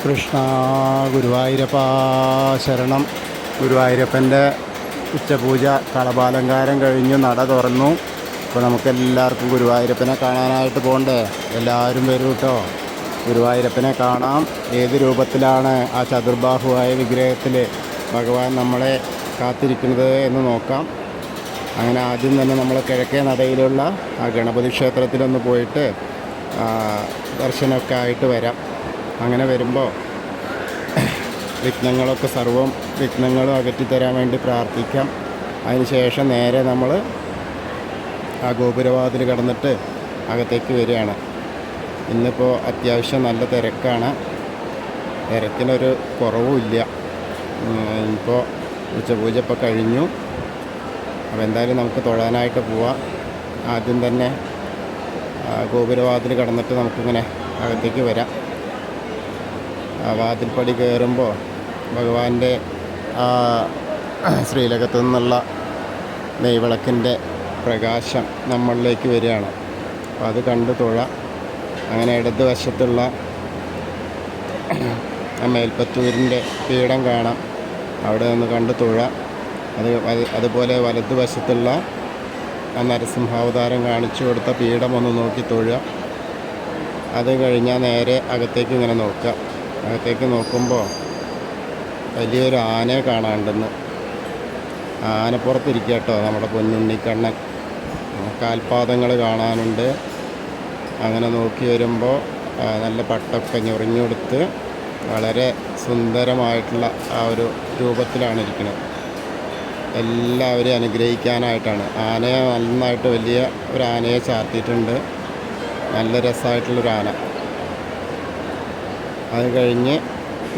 കൃഷ്ണ ഗുരുവായൂരപ്പ ശരണം. ഗുരുവായൂരപ്പൻ്റെ ഉച്ചപൂജ കളഭാലങ്കാരം കഴിഞ്ഞു, നട തുറന്നു. അപ്പോൾ നമുക്കെല്ലാവർക്കും ഗുരുവായൂരപ്പനെ കാണാനായിട്ട് പോകണ്ടേ? എല്ലാവരും വരും കേട്ടോ. ഗുരുവായൂരപ്പനെ കാണാം. ഏത് രൂപത്തിലാണ് ആ ചതുർബാഹുവായ വിഗ്രഹത്തിൽ ഭഗവാൻ നമ്മളെ കാത്തിരിക്കുന്നത് എന്ന് നോക്കാം. അങ്ങനെ ആദ്യം തന്നെ നമ്മൾ കിഴക്കേ നടയിലുള്ള ആ ഗണപതി ക്ഷേത്രത്തിലൊന്ന് പോയിട്ട് ദർശനമൊക്കെ ആയിട്ട് വരാം. അങ്ങനെ വരുമ്പോൾ വിഘ്നങ്ങളൊക്കെ വിഘ്നങ്ങളും അകറ്റിത്തരാൻ വേണ്ടി പ്രാർത്ഥിക്കാം. അതിന് ശേഷം നേരെ നമ്മൾ ആ ഗോപുരവാതിൽ കടന്നിട്ട് അകത്തേക്ക് വരികയാണ്. ഇന്നിപ്പോൾ അത്യാവശ്യം നല്ല തിരക്കാണ്, തിരക്കിനൊരു കുറവുമില്ല. ഇപ്പോൾ ഉച്ചപൂജ ഇപ്പോൾ കഴിഞ്ഞു. അപ്പോൾ എന്തായാലും നമുക്ക് തൊഴാനായിട്ട് പോവാം. ആദ്യം തന്നെ ഗോപുരവാതിൽ കടന്നിട്ട് നമുക്കിങ്ങനെ അകത്തേക്ക് വരാം. വാതിൽപ്പടി കയറുമ്പോൾ ഭഗവാന്റെ ശ്രീലകത്തു നിന്നുള്ള നെയ്വിളക്കിൻ്റെ പ്രകാശം നമ്മളിലേക്ക് വരികയാണ്. അപ്പോൾ അത് കണ്ട് തൊഴാം. അങ്ങനെ ഇടത് വശത്തുള്ള മേൽപ്പത്തൂരിൻ്റെ പീഠം കാണാം, അവിടെ നിന്ന് കണ്ട് തൊഴാം. അതുപോലെ വലതുവശത്തുള്ള നരസിംഹാവതാരം കാണിച്ചു കൊടുത്ത പീഠം ഒന്ന് നോക്കി തൊഴുക. അത് കഴിഞ്ഞാൽ നേരെ അകത്തേക്ക് ഇങ്ങനെ നോക്കുക. അകത്തേക്ക് നോക്കുമ്പോൾ വലിയൊരു ആനയെ കാണാണ്ടെന്ന്. ആനപ്പുറത്തിരിക്കുക കേട്ടോ നമ്മുടെ പൊന്നുണ്ണിക്കണ്ണൻ. കാൽപാദങ്ങൾ കാണാനുണ്ട്. അങ്ങനെ നോക്കി വരുമ്പോൾ നല്ല പട്ടൊക്കെ ഞൊറിഞ്ഞെടുത്ത് വളരെ സുന്ദരമായിട്ടുള്ള ആ ഒരു രൂപത്തിലാണ് ഇരിക്കുന്നത്. എല്ലാവരെയും അനുഗ്രഹിക്കാനായിട്ടാണ്. ആനയെ നന്നായിട്ട് വലിയ ഒരു ആനയെ ചാർത്തിയിട്ടുണ്ട്. നല്ല രസമായിട്ടുള്ളൊരു ആന. അത് കഴിഞ്ഞ്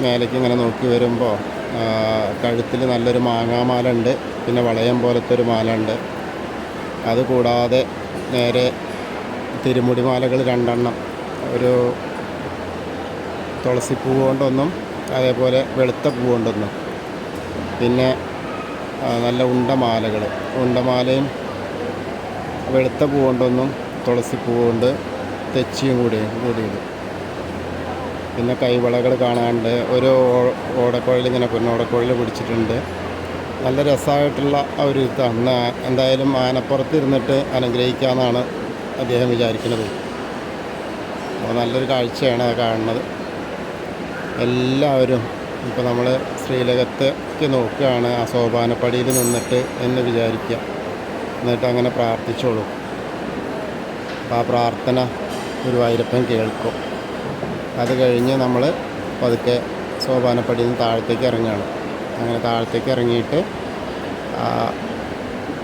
മേലേക്ക് ഇങ്ങനെ നോക്കി വരുമ്പോൾ കഴുത്തിൽ നല്ലൊരു മാങ്ങാമാല ഉണ്ട്, പിന്നെ വളയം പോലത്തെ ഒരു മാല ഉണ്ട്. അതുകൂടാതെ നേരെ തിരുമുടി മാലകൾ 2 എണ്ണം, ഒരു തുളസിപ്പൂ കൊണ്ടൊന്നും അതേപോലെ വെളുത്ത പൂ കൊണ്ടൊന്നും, പിന്നെ നല്ല ഉണ്ടമാലയും വെളുത്ത പൂ കൊണ്ടൊന്നും തുളസിപ്പൂ കൊണ്ട് തെച്ചിയും കൂടിയത്. പിന്നെ കൈവളകൾ കാണാണ്ട് ഒരു ഓടക്കുഴൽ ഇങ്ങനെ പൊന്നോടക്കുഴൽ പിടിച്ചിട്ടുണ്ട്. നല്ല രസമായിട്ടുള്ള ഒരു ഇതാണ്. എന്തായാലും ആനപ്പുറത്തിരുന്നിട്ട് അനുഗ്രഹിക്കാമെന്നാണ് അദ്ദേഹം വിചാരിക്കുന്നത്. അപ്പോൾ നല്ലൊരു കാഴ്ചയാണ് കാണുന്നത്. എല്ലാവരും ഇപ്പോൾ നമ്മൾ ശ്രീലകത്തേക്ക് നോക്കുകയാണ്, ആ സോപാനപ്പടിയിൽ നിന്നിട്ട് എന്ന് വിചാരിക്കുക. എന്നിട്ട് അങ്ങനെ പ്രാർത്ഥിച്ചോളൂ. അപ്പോൾ ആ പ്രാർത്ഥന ഗുരുവായൂരപ്പൻ കേൾക്കും. അത് കഴിഞ്ഞ് നമ്മൾ പതുക്കെ സോപാനപ്പടിയിൽ നിന്ന് താഴത്തേക്ക് ഇറങ്ങുകയാണ്. അങ്ങനെ താഴത്തേക്ക് ഇറങ്ങിയിട്ട്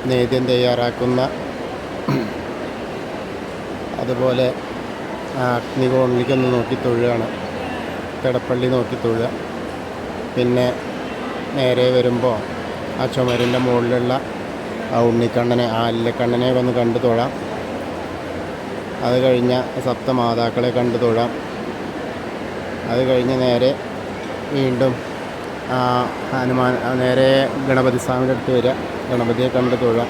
നേദ്യം തയ്യാറാക്കുന്ന അതുപോലെ അഗ്നികോണിലേക്കൊന്ന് നോക്കി തൊഴുകയാണ്. കിടപ്പള്ളി നോക്കി തൊഴുക. പിന്നെ നേരെ വരുമ്പോൾ ആ ചുമരിൻ്റെ മുകളിലുള്ള ആ ഉണ്ണിക്കണ്ണനെ, ആ അല്ലക്കണ്ണനെ ഒന്ന് കണ്ടു തൊഴാം. അത് കഴിഞ്ഞ സപ്തമാതാക്കളെ കണ്ടു തൊഴാം. അത് കഴിഞ്ഞ് നേരെ വീണ്ടും ഹനുമാൻ നേരെ ഗണപതി സ്വാമിയുടെ അടുത്ത് വരിക. ഗണപതിയെ കണ്ടു തൊഴാം.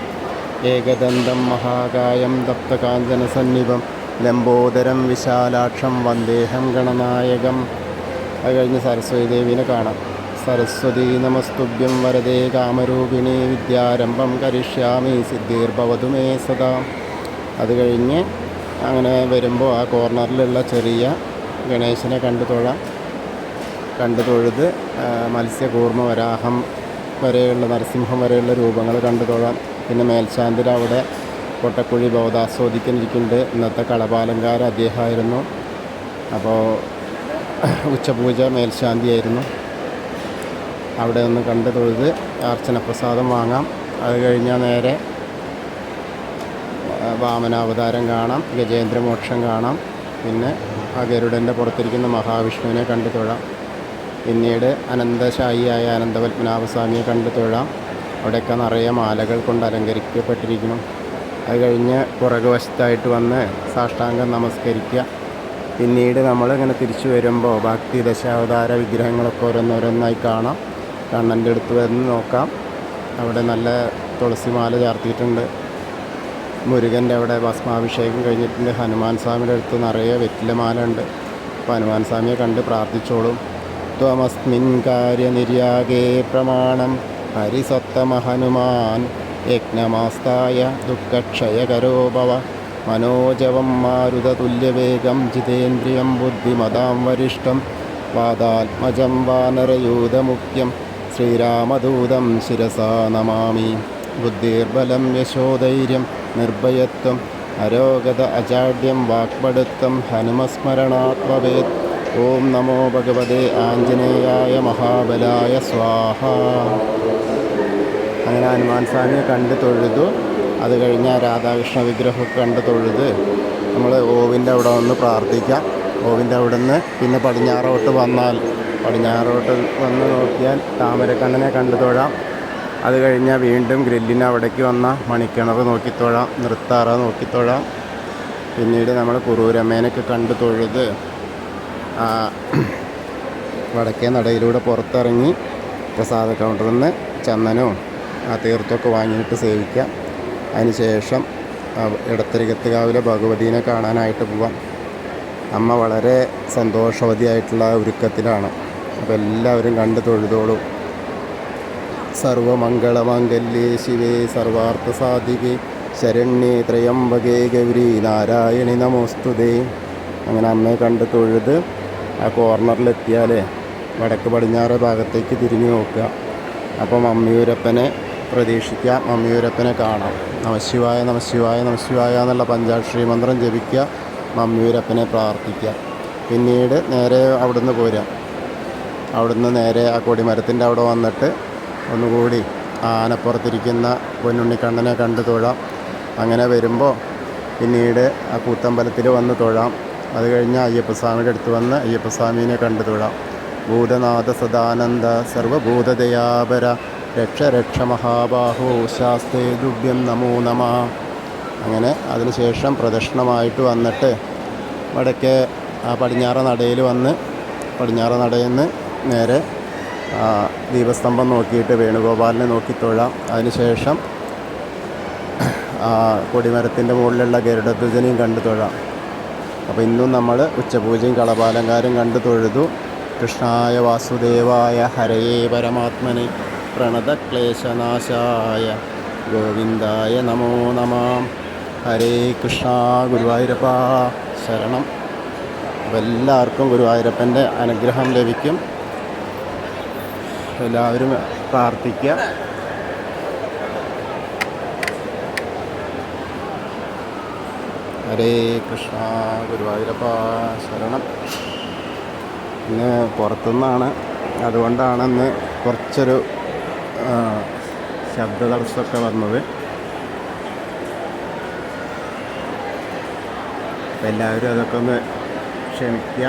ഏകദന്തം മഹാകായം തപ്തകാഞ്ചന സന്നിഭം ലംബോദരം വിശാലാക്ഷം വന്ദേഹം ഗണനായകം. അത് കഴിഞ്ഞ് സരസ്വതി ദേവീനെ കാണാം. സരസ്വതി നമസ്തുഭ്യം വരദേ കാമരൂപിണി വിദ്യാരംഭം കരിഷ്യാമി സിദ്ധിർഭവതു മേ സദാ. അത് കഴിഞ്ഞ് അങ്ങനെ വരുമ്പോൾ ആ കോർണറിലുള്ള ചെറിയ ഗണേശനെ കണ്ടു തൊഴുത് മത്സ്യകൂർമ്മ വരാഹം വരെയുള്ള നരസിംഹം വരെയുള്ള രൂപങ്ങൾ കണ്ടു തൊഴാം. പിന്നെ മേൽശാന്തിൽ അവിടെ കൊട്ടക്കുഴി ബോധാസ്വദിക്കുന്നുണ്ട്. ഇന്നത്തെ കളഭാലങ്കാരം അദ്ദേഹമായിരുന്നു. അപ്പോൾ ഉച്ചപൂജ മേൽശാന്തിയായിരുന്നു. അവിടെ ഒന്ന് കണ്ടു തൊഴുത് അർച്ചന പ്രസാദം വാങ്ങാം. അത് കഴിഞ്ഞാൽ നേരെ വാമനാവതാരം കാണാം, ഗജേന്ദ്രമോക്ഷം കാണാം. പിന്നെ ആ ഗരുഡൻ്റെ പുറത്തിരിക്കുന്ന മഹാവിഷ്ണുവിനെ കണ്ടു തൊഴാം. പിന്നീട് അനന്തശായിയായ അനന്തപത്മനാഭസ്വാമിയെ കണ്ടു തൊഴാം. അവിടെയൊക്കെ നിറയെ മാലകൾ കൊണ്ട് അലങ്കരിക്കപ്പെട്ടിരിക്കുന്നു. അത് കഴിഞ്ഞ് പുറകുവശത്തായിട്ട് വന്ന് സാഷ്ടാംഗം നമസ്കരിക്കുക. പിന്നീട് നമ്മളിങ്ങനെ തിരിച്ചു വരുമ്പോൾ ബാക്കി ദശാവതാര വിഗ്രഹങ്ങളൊക്കെ ഓരോന്നോരോന്നായി കാണാം. കണ്ണൻ്റെ അടുത്ത് വന്ന് നോക്കാം. അവിടെ നല്ല തുളസിമാല ചാർത്തിയിട്ടുണ്ട്. മുരുകൻ്റെ അവിടെ ഭസ്മാഭിഷേകം കഴിഞ്ഞിട്ടുണ്ട്. ഹനുമാൻ സ്വാമിയുടെ അടുത്ത് നിറയെ വെറ്റിലമാല ഉണ്ട്. അപ്പോൾ ഹനുമാൻ സ്വാമിയെ കണ്ട് പ്രാർത്ഥിച്ചോളും. ത്വമസ്മിൻ കാര്യനിര്യാഗേ പ്രമാണം ഹരിസത്തമഹനുമാൻ യജ്ഞമാസ്തായ ദുഃഖക്ഷയകരോ ഭവ മനോജവം മാരുതതുല്യവേഗം ജിതേന്ദ്രിയം ബുദ്ധിമതാം വരിഷ്ഠം വാദാത്മജം വാനരയൂഥമുഖ്യം ശ്രീരാമദൂതം ശിരസാ നമാമി. ബുദ്ധിർബലം യശോധൈര്യം നിർഭയത്വം അരോഗത അജാഡ്യം വാക്പടുത്തം ഹനുമസ്മരണാത് ഭവേത്. ഓം നമോ ഭഗവതേ ആഞ്ജനേയായ മഹാബലായ സ്വാഹ. അങ്ങനെ ഹനുമാൻ സ്വാമിയെ കണ്ട് തൊഴുതു. അത് കഴിഞ്ഞാൽ രാധാകൃഷ്ണ വിഗ്രഹമൊക്കെ കണ്ട് തൊഴുത് നമ്മൾ ഓവിൻ്റെ അവിടെ വന്ന് പ്രാർത്ഥിക്കാം. ഓവിൻ്റെ അവിടെ നിന്ന് പിന്നെ പടിഞ്ഞാറോട്ട് വന്ന് നോക്കിയാൽ താമരക്കണ്ണനെ കണ്ടു തൊഴാം. അത് കഴിഞ്ഞാൽ വീണ്ടും ഗ്രില്ലിന് അവിടേക്ക് വന്ന മണിക്കിണർ നോക്കിത്തൊഴാം, നൃത്താറ നോക്കിത്തൊഴാം. പിന്നീട് നമ്മൾ കുറൂരമ്മേനൊക്കെ കണ്ടു തൊഴുത് വടക്കേ നടയിലൂടെ പുറത്തിറങ്ങി പ്രസാദ കൗണ്ടറിൽ നിന്ന് ചന്ദനവും ആ തീർത്ഥമൊക്കെ വാങ്ങിയിട്ട് സേവിക്കാം. അതിനുശേഷം ഇടത്തരികത്തുകാവിലെ ഭഗവതീനെ കാണാനായിട്ട് പോവാം. അമ്മ വളരെ സന്തോഷവതിയായിട്ടുള്ള ഒരുക്കത്തിലാണ്. അപ്പോൾ എല്ലാവരും കണ്ടു തൊഴുതോളും. സർവമംഗളമംഗല്യേ ശിവേ സർവാർത്ഥസാധികേ ശരണ്യേ ത്രയംബകേ ഗൗരി നാരായണി നമോസ്തുതേ. അങ്ങനെ അമ്മയെ കണ്ട് തൊഴുത് ആ കോർണറിലെത്തിയാൽ വടക്ക് പടിഞ്ഞാറ് ഭാഗത്തേക്ക് തിരിഞ്ഞു നോക്കുക. അപ്പോൾ മമ്മിയൂരപ്പനെ പ്രതീക്ഷിക്കാം, മമ്മിയൂരപ്പനെ കാണാം. നമശിവായ നമശിവായ നമശിവായ എന്നുള്ള പഞ്ചാക്ഷരി മന്ത്രം ജപിക്കുക, മമ്മിയൂരപ്പനെ പ്രാർത്ഥിക്കുക. പിന്നീട് നേരെ അവിടുന്ന് പോരാം. അവിടുന്ന് നേരെ ആ കൊടിമരത്തിൻ്റെ അവിടെ വന്നിട്ട് ഒന്നുകൂടി ആനപ്പുറത്തിരിക്കുന്ന പൊന്നുണ്ണിക്കണ്ണനെ കണ്ടു തൊഴാം. അങ്ങനെ വരുമ്പോൾ പിന്നീട് ആ കൂത്തമ്പലത്തിൽ വന്ന് തൊഴാം. അത് കഴിഞ്ഞ് അയ്യപ്പസ്വാമിയുടെ അടുത്ത് വന്ന് അയ്യപ്പസ്വാമീനെ കണ്ടു തൊഴാം. ഭൂതനാഥ സദാനന്ദ സർവഭൂതദയാപര രക്ഷ രക്ഷ മഹാബാഹോ ശാസ്തേ ദുഭ്യം നമോ നമ. അങ്ങനെ അതിനുശേഷം പ്രദക്ഷിണമായിട്ട് വന്നിട്ട് വടക്കേ ആ പടിഞ്ഞാറ നടയിൽ വന്ന് പടിഞ്ഞാറ നടയിൽ നിന്ന് നേരെ ദീപസ്തംഭം നോക്കിയിട്ട് വേണുഗോപാലിനെ നോക്കി തൊഴാം. അതിനുശേഷം കൊടിമരത്തിൻ്റെ മുകളിലുള്ള ഗരുഡധ്വജനെയും കണ്ടു തൊഴാം. അപ്പോൾ ഇന്നും നമ്മൾ ഉച്ചപൂജയും കളഭാലങ്കാരം കണ്ടു തൊഴുതു. കൃഷ്ണായ വാസുദേവായ ഹരയേ പരമാത്മനെ പ്രണതക്ലേശനാശായ ഗോവിന്ദായ നമോ നമഃ. ഹരേ കൃഷ്ണ. ഗുരുവായൂരപ്പ ശരണം. അപ്പോൾ എല്ലാവർക്കും ഗുരുവായൂരപ്പൻ്റെ അനുഗ്രഹം ലഭിക്കും. എല്ലാവരും പ്രാർത്ഥിക്കുക. ഹരേ കൃഷ്ണ. ഗുരുവായൂരപ്പ ശരണം. ഇന്ന് പുറത്തുനിന്നാണ്, അതുകൊണ്ടാണെന്ന് കുറച്ചൊരു ശബ്ദ തടസ്സമൊക്കെ വന്നത്. അപ്പോൾ എല്ലാവരും അതൊക്കെ ഒന്ന് ക്ഷമിക്കുക.